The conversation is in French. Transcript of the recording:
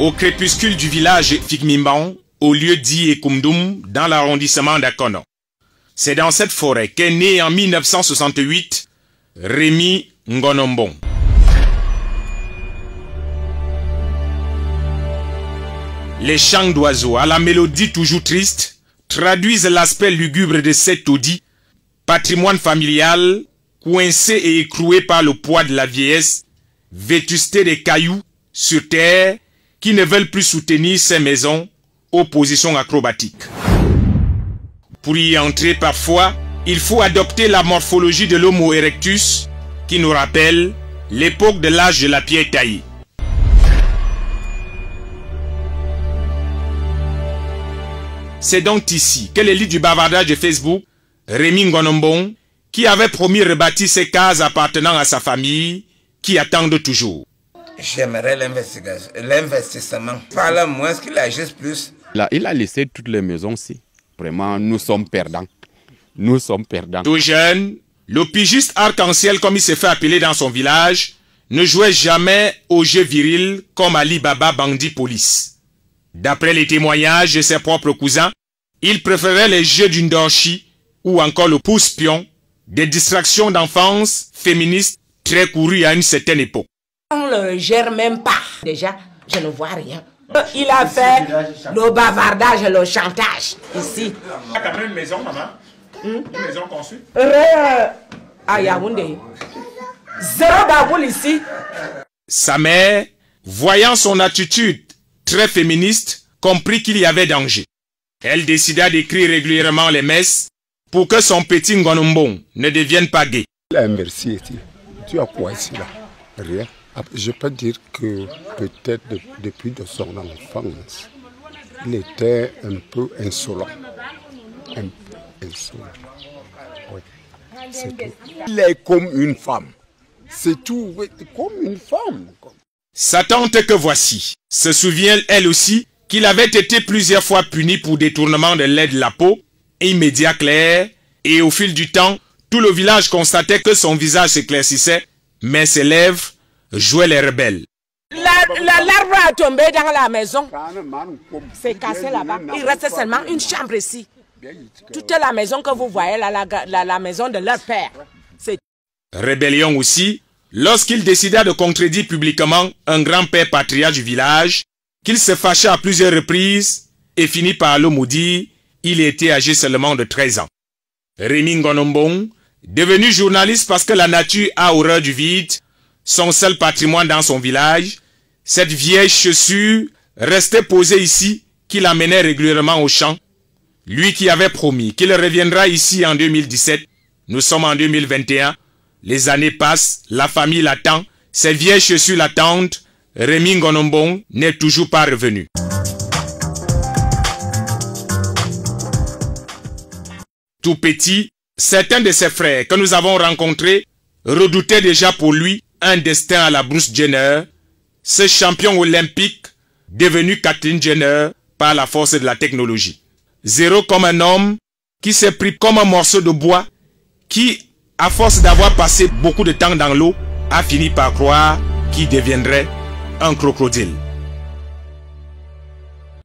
au crépuscule du village Figmimban, au lieu dit Ekumdum, dans l'arrondissement d'Akono. C'est dans cette forêt qu'est né en 1968 Rémi Ngonombong. Les chants d'oiseaux, à la mélodie toujours triste, traduisent l'aspect lugubre de cet taudis, patrimoine familial, coincé et écroué par le poids de la vieillesse, vétusté des cailloux sur terre qui ne veulent plus soutenir ces maisons aux positions acrobatiques. Pour y entrer parfois, il faut adopter la morphologie de l'Homo erectus qui nous rappelle l'époque de l'âge de la pierre taillée. C'est donc ici que l'élite du bavardage de Facebook, Rémi Ngonombong, qui avait promis rebâtir ces cases appartenant à sa famille, qui attendent toujours. J'aimerais l'investissement. Par là, moins qu'il agisse plus. Là, il a laissé toutes les maisons-ci. Vraiment, nous sommes perdants. Nous sommes perdants. Tout jeune, le pigiste arc-en-ciel, comme il s'est fait appeler dans son village, ne jouait jamais aux jeux virils comme Ali Baba Bandit Police. D'après les témoignages de ses propres cousins, il préférait les jeux d'une dorchi ou encore le pouce-pion, des distractions d'enfance féministes très courues à une certaine époque. On ne le gère même pas. Déjà, je ne vois rien. Il a fait le bavardage et le chantage ici. Tu as quand même une maison, maman? Une maison conçue? À Yaoundé. Zéro baboule ici. Sa mère, voyant son attitude très féministe, comprit qu'il y avait danger. Elle décida d'écrire régulièrement les messes pour que son petit Ngonombong ne devienne pas gay. Merci, tu as quoi ici là? Rien. Je peux dire que peut-être depuis de son enfance, il était un peu insolent. Un peu insolent. Oui, c'est tout. Il est comme une femme. C'est tout, oui, comme une femme. Sa tante que voici se souvient elle aussi qu'il avait été plusieurs fois puni pour détournement de lait de la peau, immédiat clair, et au fil du temps, tout le village constatait que son visage s'éclaircissait, mais ses lèvres jouaient les rebelles. L'arbre a tombé dans la maison. C'est cassé là-bas. Il reste seulement une chambre ici. Toute la maison que vous voyez, la maison de leur père. Rébellion aussi, lorsqu'il décida de contredire publiquement un grand-père patriarche du village, qu'il se fâcha à plusieurs reprises et finit par le maudire, il était âgé seulement de 13 ans. Rémi Ngonombong, devenu journaliste parce que la nature a horreur du vide, son seul patrimoine dans son village, cette vieille chaussure restait posée ici qu'il amenait régulièrement au champ. Lui qui avait promis qu'il reviendra ici en 2017, nous sommes en 2021, les années passent, la famille l'attend, ses vieilles chaussures l'attendent, Rémi Ngonombong n'est toujours pas revenu. Tout petit, certains de ses frères que nous avons rencontrés redoutaient déjà pour lui un destin à la Bruce Jenner, ce champion olympique devenu Kathleen Jenner par la force de la technologie. Zéro comme un homme qui s'est pris comme un morceau de bois qui, à force d'avoir passé beaucoup de temps dans l'eau, a fini par croire qu'il deviendrait un crocodile.